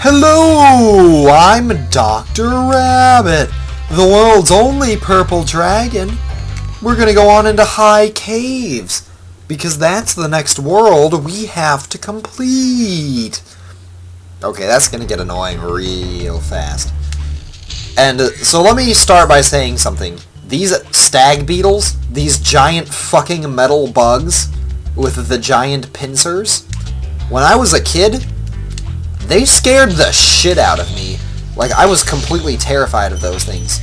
Hello, I'm Dr. Rabbit, the world's only purple dragon. We're gonna go on into High Caves, because that's the next world we have to complete. Okay, that's gonna get annoying real fast. And so let me start by saying something. These stag beetles, these giant fucking metal bugs with the giant pincers, when I was a kid, they scared the shit out of me. Like, I was completely terrified of those things.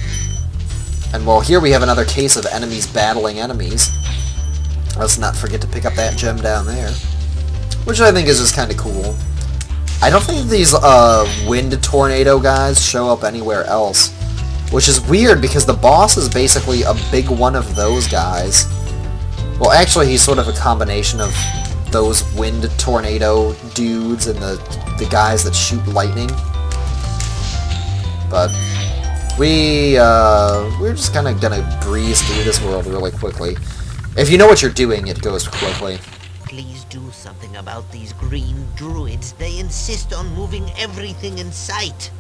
And well, here we have another case of enemies battling enemies. Let's not forget to pick up that gem down there, which I think is just kind of cool. I don't think these wind tornado guys show up anywhere else, which is weird because the boss is basically a big one of those guys. Well, actually, he's sort of a combination of those wind tornado dudes and the guys that shoot lightning. But we're just kind of gonna breeze through this world really quickly. If you know what you're doing, it goes quickly. Please do something about these green druids. They insist on moving everything in sight.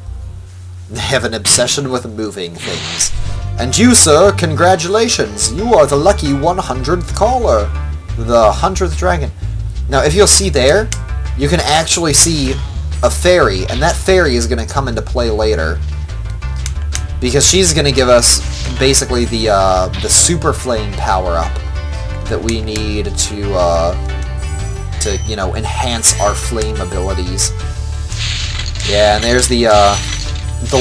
They have an obsession with moving things. And you, sir, congratulations! You are the lucky 100th caller. The 100th dragon. Now, if you'll see there, you can actually see a fairy, and that fairy is going to come into play later. Because she's going to give us, basically, the super flame power-up that we need to, you know, enhance our flame abilities. Yeah, and there's the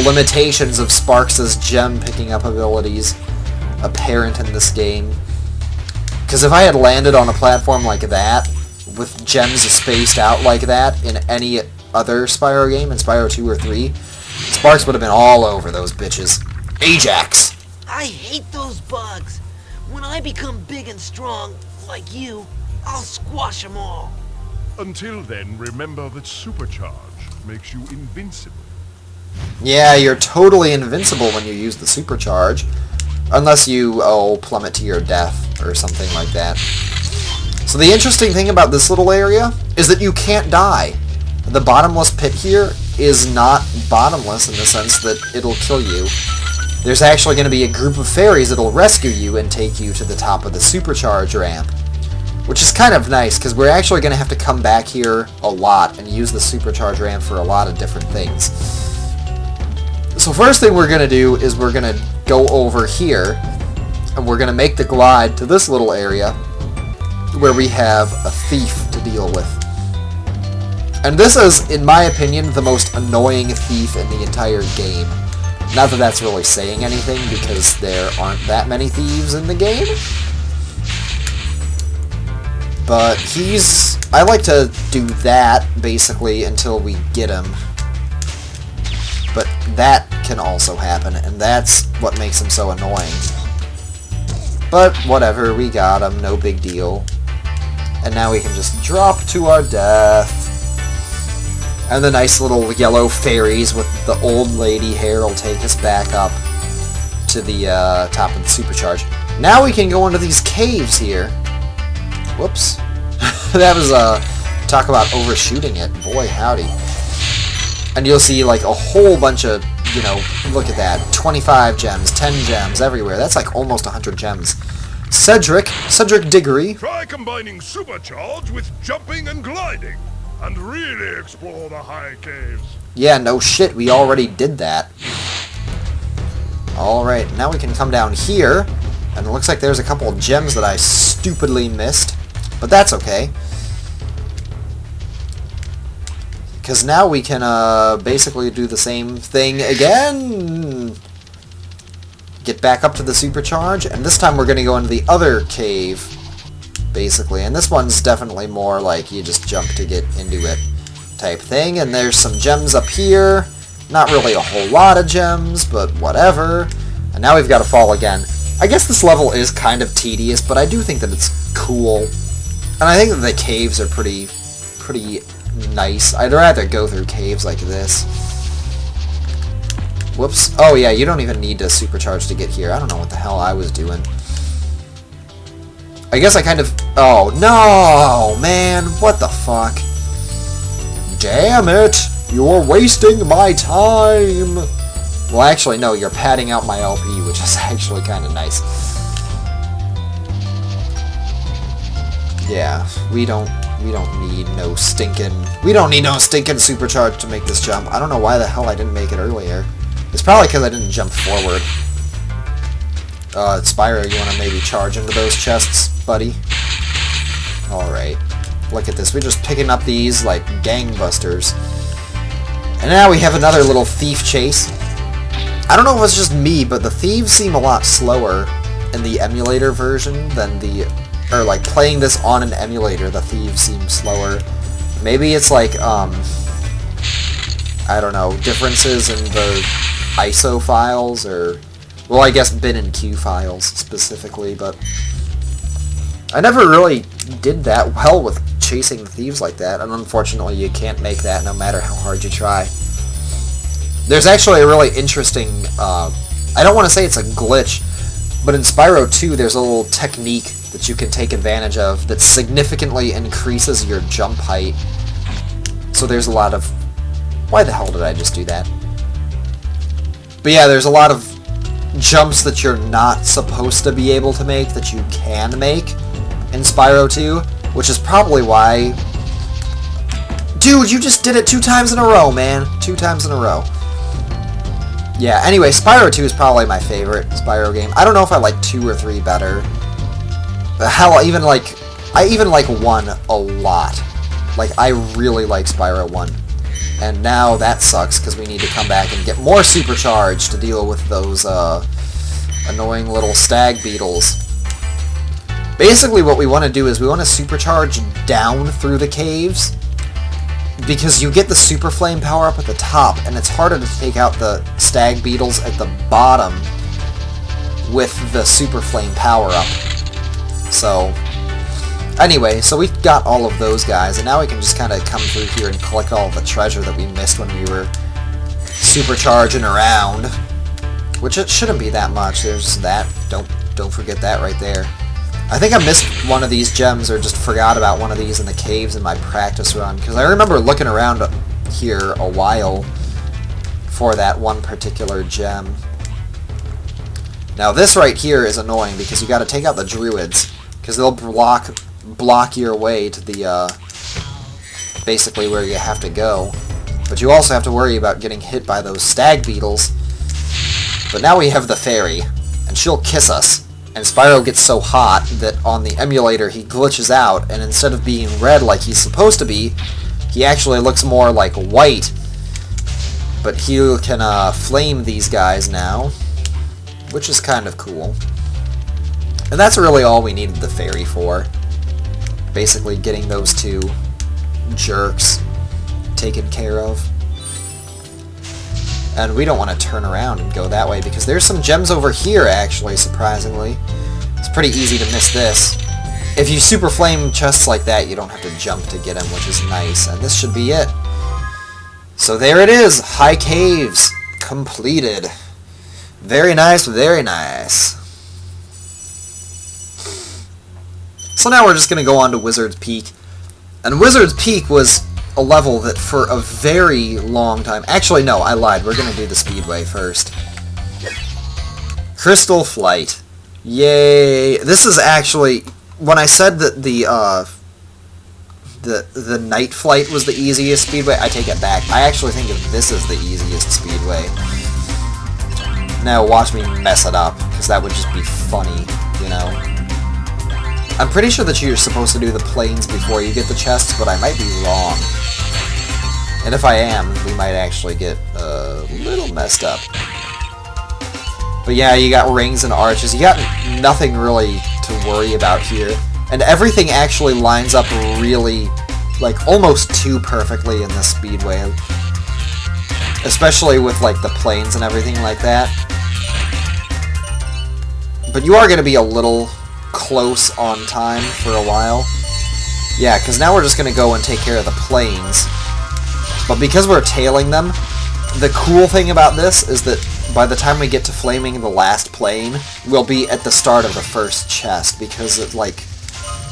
limitations of Sparks' gem picking up abilities apparent in this game. Because if I had landed on a platform like that, with gems spaced out like that in any other Spyro game, in Spyro 2 or 3, Sparks would have been all over those bitches. Ajax! I hate those bugs. When I become big and strong, like you, I'll squash them all. Until then, remember that Supercharge makes you invincible. Yeah, you're totally invincible when you use the Supercharge. Unless you, plummet to your death or something like that. So the interesting thing about this little area is that you can't die. The bottomless pit here is not bottomless in the sense that it'll kill you. There's actually going to be a group of fairies that'll rescue you and take you to the top of the Supercharge ramp. Which is kind of nice, because we're actually going to have to come back here a lot and use the Supercharge ramp for a lot of different things. So first thing we're going to do is we're going to go over here, and we're going to make the glide to this little area where we have a thief to deal with. And this is, in my opinion, the most annoying thief in the entire game. Not that that's really saying anything, because there aren't that many thieves in the game. But I like to do that, basically, until we get him. But that can also happen, and that's what makes him so annoying. But whatever, we got him, no big deal. And now we can just drop to our death. And the nice little yellow fairies with the old lady hair will take us back up to the top of the Supercharge. Now we can go into these caves here. Whoops. That was, talk about overshooting it. Boy, howdy. And you'll see, like, a whole bunch of, you know, look at that. 25 gems, 10 gems everywhere. That's like almost 100 gems. Cedric Diggory. Try combining Supercharge with jumping and gliding, and really explore the high caves. Yeah, no shit, we already did that. Alright, now we can come down here, and it looks like there's a couple of gems that I stupidly missed, but that's okay. Because now we can basically do the same thing again. Get back up to the Supercharge, and this time we're going to go into the other cave, basically. And this one's definitely more like you just jump to get into it type thing. And there's some gems up here. Not really a whole lot of gems, but whatever. And now we've got to fall again. I guess this level is kind of tedious, but I do think that it's cool. And I think that the caves are pretty nice. I'd rather go through caves like this. Whoops. Oh yeah, you don't even need to supercharge to get here. I don't know what the hell I was doing. I guess I kind of... Oh, no! Man, what the fuck? Damn it! You're wasting my time! Well, actually, no, you're padding out my LP, which is actually kind of nice. Yeah, we don't need no stinking supercharge to make this jump. I don't know why the hell I didn't make it earlier. It's probably because I didn't jump forward. Spyro, you want to maybe charge into those chests, buddy? Alright. Look at this. We're just picking up these like gangbusters. And now we have another little thief chase. I don't know if it's just me, but the thieves seem a lot slower in the emulator version than the... Or, like, playing this on an emulator, the thieves seem slower. Maybe it's like, I don't know, differences in the ISO files, or... Well, I guess bin and Q files, specifically, but... I never really did that well with chasing thieves like that, and unfortunately you can't make that no matter how hard you try. There's actually a really interesting, I don't want to say it's a glitch, but in Spyro 2 there's a little technique that you can take advantage of that significantly increases your jump height. So there's a lot of... Why the hell did I just do that? But yeah, there's a lot of jumps that you're not supposed to be able to make that you can make in Spyro 2, which is probably why... Dude, you just did it 2 times in a row, man. 2 times in a row. Yeah, anyway, Spyro 2 is probably my favorite Spyro game. I don't know if I like 2 or 3 better. Hell, I even like 1 a lot. Like, I really like Spyro 1. And now that sucks, because we need to come back and get more supercharge to deal with those, annoying little stag beetles. Basically, what we want to do is we want to supercharge down through the caves, because you get the super flame power up at the top, and it's harder to take out the stag beetles at the bottom with the super flame power up. So, anyway, so we got all of those guys, and now we can just kind of come through here and collect all the treasure that we missed when we were supercharging around. Which it shouldn't be that much. There's that. Don't forget that right there. I think I missed one of these gems, or just forgot about one of these in the caves in my practice run, because I remember looking around here a while for that one particular gem. Now this right here is annoying, because you got to take out the druids, because they'll block your way to the, basically where you have to go. But you also have to worry about getting hit by those stag beetles. But now we have the fairy, and she'll kiss us. And Spyro gets so hot that on the emulator he glitches out, and instead of being red like he's supposed to be, he actually looks more like white. But he can flame these guys now, which is kind of cool. And that's really all we needed the fairy for. Basically getting those 2 jerks taken care of. And we don't want to turn around and go that way, because there's some gems over here, actually, surprisingly. It's pretty easy to miss this. If you super flame chests like that, you don't have to jump to get them, which is nice. And this should be it. So there it is! High Caves completed. Very nice, very nice. So now we're just going to go on to Wizard's Peak. And Wizard's Peak was a level that for a very long time... Actually, no, I lied. We're going to do the Speedway first. Crystal Flight. Yay! This is actually... When I said that the Night Flight was the easiest Speedway, I take it back. I actually think that this is the easiest Speedway. Now watch me mess it up, because that would just be funny, you know? I'm pretty sure that you're supposed to do the planes before you get the chests, but I might be wrong. And if I am, we might actually get a little messed up. But yeah, you got rings and arches. You got nothing really to worry about here. And everything actually lines up really, like, almost too perfectly in this Speedway. Especially with, like, the planes and everything like that. But you are going to be a little close on time for a while. Yeah, because now we're just going to go and take care of the planes. But because we're tailing them, the cool thing about this is that by the time we get to flaming the last plane, we'll be at the start of the first chest, because it's like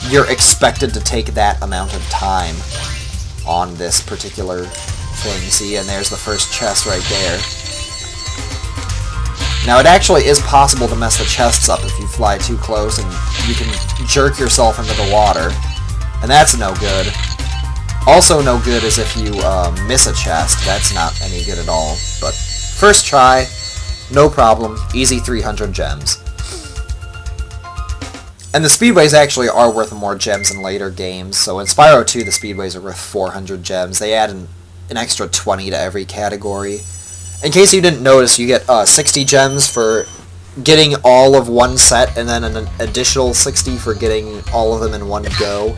you're expected to take that amount of time on this particular thing, see, and there's the first chest right there. Now, it actually is possible to mess the chests up if you fly too close, and you can jerk yourself into the water. And that's no good. Also no good is if you miss a chest. That's not any good at all. But first try, no problem, easy 300 gems. And the speedways actually are worth more gems in later games. So in Spyro 2, the speedways are worth 400 gems. They add an extra 20 to every category. In case you didn't notice, you get 60 gems for getting all of one set, and then an additional 60 for getting all of them in one go.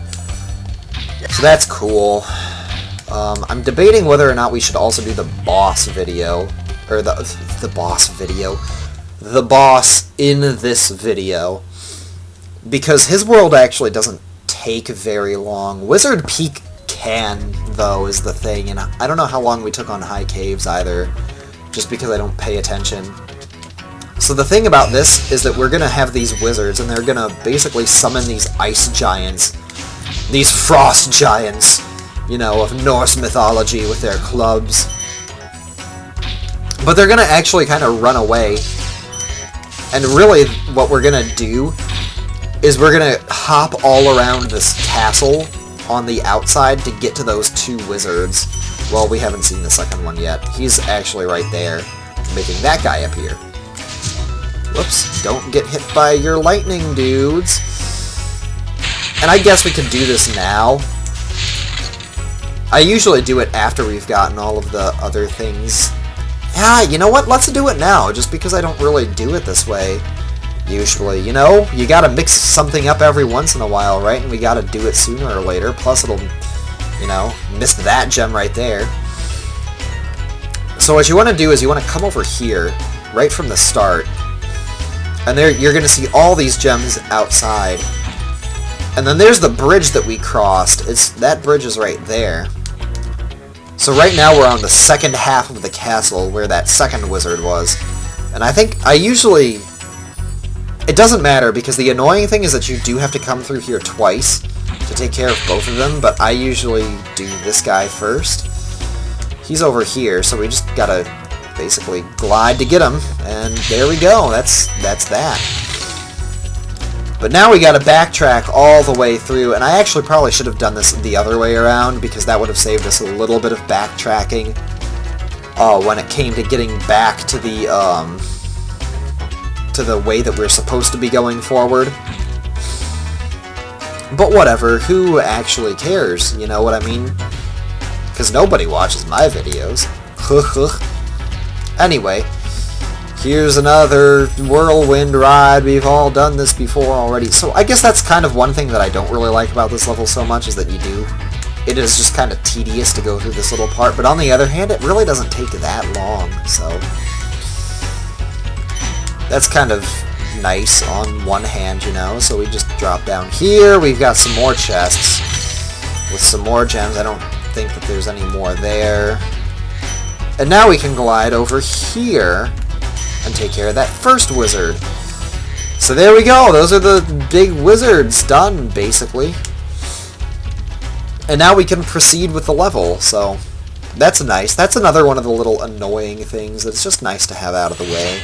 So that's cool. I'm debating whether or not we should also do the boss video, or the boss video, the boss in this video, because his world actually doesn't take very long. Wizard Peak can, though, is the thing, and I don't know how long we took on High Caves either, just because I don't pay attention. So the thing about this is that we're going to have these wizards, and they're going to basically summon these ice giants, these frost giants, you know, of Norse mythology with their clubs. But they're going to actually kind of run away, and really what we're going to do is we're going to hop all around this castle on the outside to get to those two wizards. Well, we haven't seen the second one yet. He's actually right there, making that guy appear. Whoops, don't get hit by your lightning, dudes. And I guess we could do this now. I usually do it after we've gotten all of the other things. Yeah, you know what? Let's do it now, just because I don't really do it this way. Usually, you know? You gotta mix something up every once in a while, right? And we gotta do it sooner or later. Plus it'll, you know, miss that gem right there. So what you want to do is you want to come over here, right from the start. And there you're going to see all these gems outside. And then there's the bridge that we crossed. That bridge is right there. So right now we're on the second half of the castle where that second wizard was. And I think I usually... It doesn't matter, because the annoying thing is that you do have to come through here twice to take care of both of them, but I usually do this guy first. He's over here, so we just gotta basically glide to get him, and there we go. That's that. But now we gotta backtrack all the way through, and I actually probably should have done this the other way around, because that would have saved us a little bit of backtracking when it came to getting back to the way that we're supposed to be going forward. But whatever, who actually cares, you know what I mean? Because nobody watches my videos. Anyway, here's another whirlwind ride. We've all done this before already. So I guess that's kind of one thing that I don't really like about this level so much, is that it is just kind of tedious to go through this little part. But on the other hand, it really doesn't take that long, so that's kind of nice on one hand, you know. So we just drop down here. We've got some more chests with some more gems. I don't think that there's any more there. And now we can glide over here and take care of that first wizard. So there we go. Those are the big wizards done, basically. And now we can proceed with the level. So that's nice. That's another one of the little annoying things that it's just nice to have out of the way.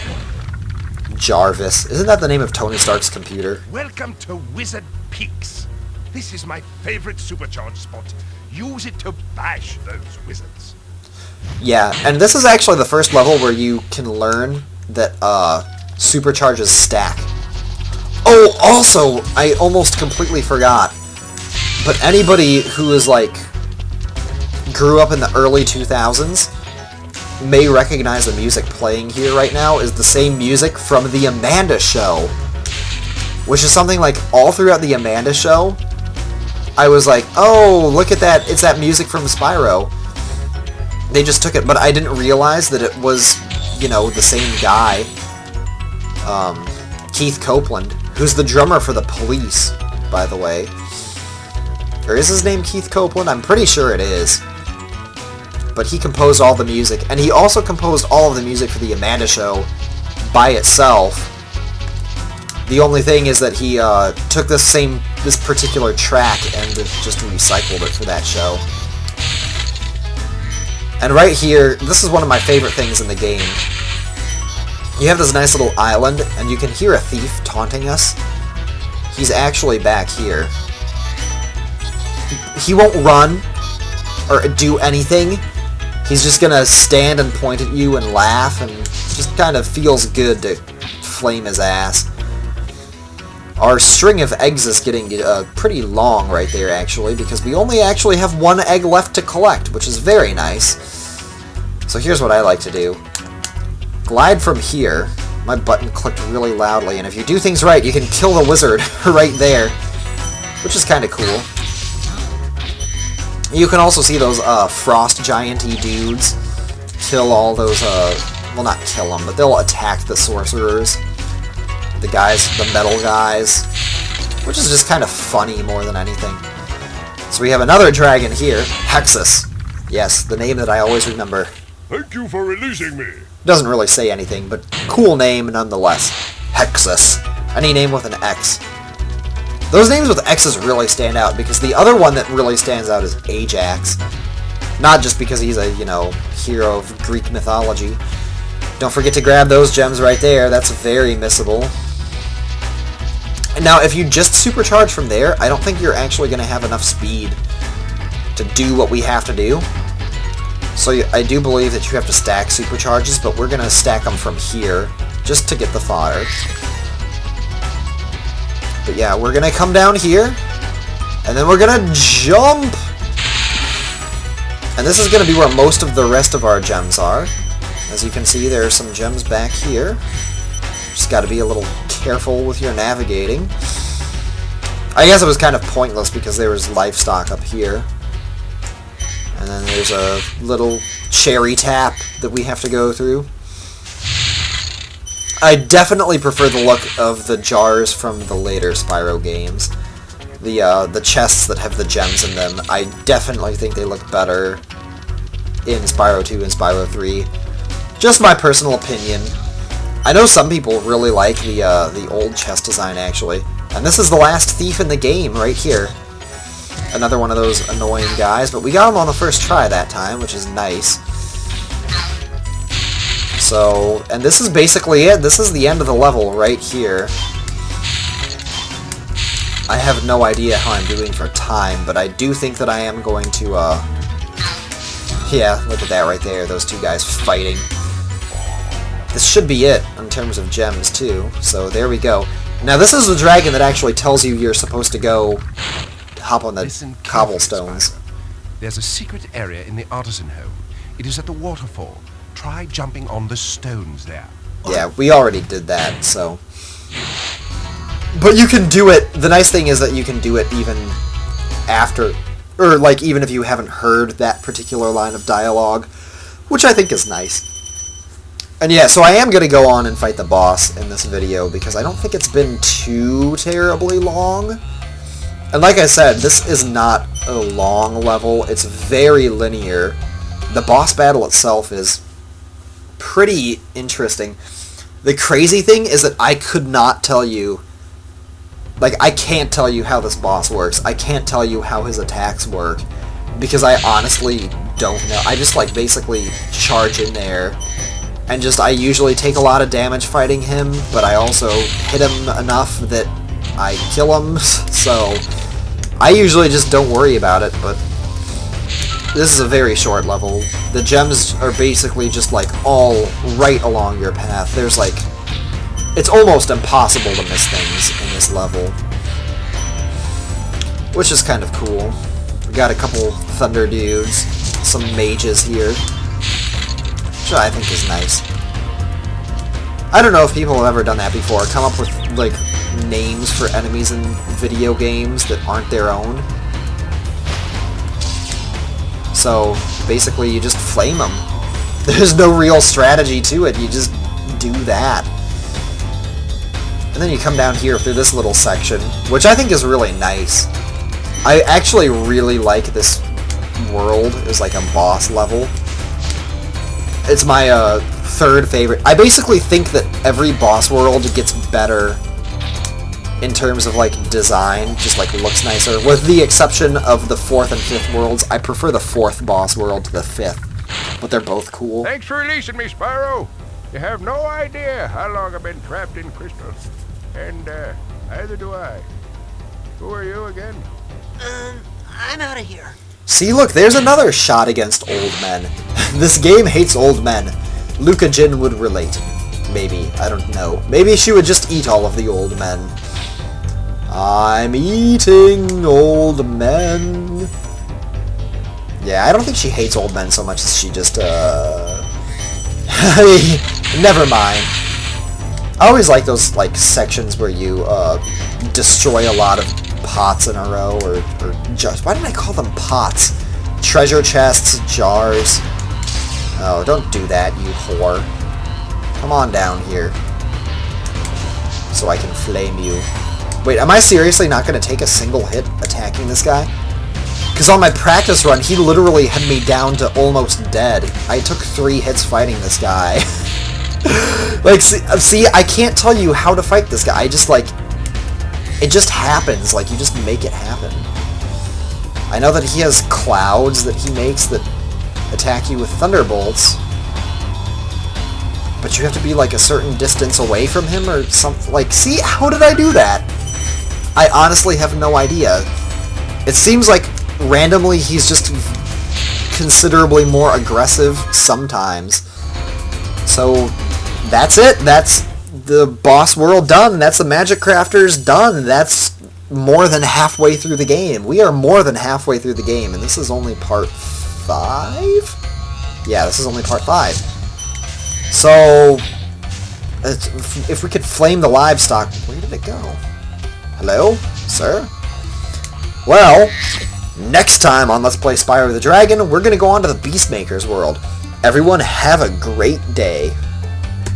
Jarvis. Isn't that the name of Tony Stark's computer? Welcome to Wizard Peaks. This is my favorite supercharged spot. Use it to bash those wizards. Yeah, and this is actually the first level where you can learn that supercharges stack. Oh, also, I almost completely forgot. But anybody who is like grew up in the early 2000s may recognize the music playing here right now is the same music from The Amanda Show. Which is something like all throughout The Amanda Show, I was like, oh, look at that, it's that music from Spyro. They just took it, but I didn't realize that it was, you know, the same guy, Keith Copeland, who's the drummer for The Police, by the way. Or is his name Keith Copeland? I'm pretty sure it is. But he composed all the music, and he also composed all of the music for The Amanda Show by itself. The only thing is that he took this particular track and just recycled it for that show. And right here, this is one of my favorite things in the game. You have this nice little island, and you can hear a thief taunting us. He's actually back here. He won't run or do anything. He's just gonna stand and point at you and laugh, and just kind of feels good to flame his ass. Our string of eggs is getting pretty long right there, actually, because we only actually have one egg left to collect, which is very nice. So here's what I like to do. Glide from here. My button clicked really loudly, and if you do things right, you can kill the wizard right there, which is kind of cool. You can also see those frost giant-y dudes kill all those, well, not kill them, but they'll attack the sorcerers. The guys, the metal guys, which is just kind of funny more than anything. So we have another dragon here, Hexus. Yes, the name that I always remember. Thank you for releasing me. Doesn't really say anything, but cool name nonetheless. Hexus. Any name with an X. Those names with X's really stand out, because the other one that really stands out is Ajax. Not just because he's a, you know, hero of Greek mythology. Don't forget to grab those gems right there. That's very missable. And now, if you just supercharge from there, I don't think you're actually going to have enough speed to do what we have to do. So I do believe that you have to stack supercharges, but we're going to stack them from here, just to get the fodder. But yeah, we're going to come down here, and then we're going to jump! And this is going to be where most of the rest of our gems are. As you can see, there are some gems back here. Just got to be a little careful with your navigating. I guess it was kind of pointless because there was livestock up here. And then there's a little cherry tap that we have to go through. I definitely prefer the look of the jars from the later Spyro games. The chests that have the gems in them, I definitely think they look better in Spyro 2 and Spyro 3. Just my personal opinion. I know some people really like the old chest design, actually. And this is the last thief in the game, right here. Another one of those annoying guys, but we got him on the first try that time, which is nice. So, and this is basically it. This is the end of the level right here. I have no idea how I'm doing for time, but I do think that I am going to, yeah, look at that right there, those two guys fighting. This should be it in terms of gems, too, so there we go. Now, this is the dragon that actually tells you you're supposed to go hop on the cobblestones. Spyro. There's a secret area in the artisan home. It is at the waterfall. Try jumping on the stones there. Yeah, we already did that, so... But you can do it, the nice thing is that you can do it even after, or like even if you haven't heard that particular line of dialogue, which I think is nice. And yeah, so I am going to go on and fight the boss in this video, because I don't think it's been too terribly long. And like I said, this is not a long level, it's very linear. The boss battle itself is pretty interesting. The crazy thing is that I could not tell you, like, I can't tell you how this boss works. I can't tell you how his attacks work, because I honestly don't know. I just, like, basically charge in there, and just, I usually take a lot of damage fighting him, but I also hit him enough that I kill him, so I usually just don't worry about it, but this is a very short level. The gems are basically just, like, all right along your path. There's, like, it's almost impossible to miss things in this level, which is kind of cool. We got a couple thunder dudes, some mages here, which I think is nice. I don't know if people have ever done that before, come up with, like, names for enemies in video games that aren't their own. So, basically, you just flame them. There's no real strategy to it, you just do that. And then you come down here through this little section, which I think is really nice. I actually really like this world as like a boss level. It's my third favorite. I basically think that every boss world gets better in terms of like design, just like looks nicer. With the exception of the 4th and 5th worlds, I prefer the 4th boss world to the 5th. but they're both cool. Thanks for releasing me, Spyro. You have no idea how long I've been trapped in crystal. And, neither do I. Who are you again? I'm out of here. See, look, there's another shot against old men. This game hates old men. Luca Jin would relate. Maybe. I don't know. Maybe she would just eat all of the old men. I'm eating old men. Yeah, I don't think she hates old men so much as she just, never mind. I always like those, like, sections where you, destroy a lot of pots in a row, or jars. Why did I call them pots? Treasure chests, jars. Oh, don't do that, you whore. Come on down here. So I can flame you. Wait, am I seriously not going to take a single hit attacking this guy? Because on my practice run, he literally had me down to almost dead. I took 3 hits fighting this guy. Like, see, I can't tell you how to fight this guy. I just, like, it just happens. Like, you just make it happen. I know that he has clouds that he makes that attack you with thunderbolts. But you have to be, like, a certain distance away from him or something. Like, see, how did I do that? I honestly have no idea. It seems like randomly he's just considerably more aggressive sometimes. So, that's it. That's the boss world done. That's the Magic Crafters done. That's more than halfway through the game. We are more than halfway through the game, and this is only part 5? Yeah, this is only part 5. So, if we could flame the livestock... Where did it go? Hello? Sir? Well, next time on Let's Play Spyro the Dragon, we're going to go on to the Beastmaker's world. Everyone have a great day.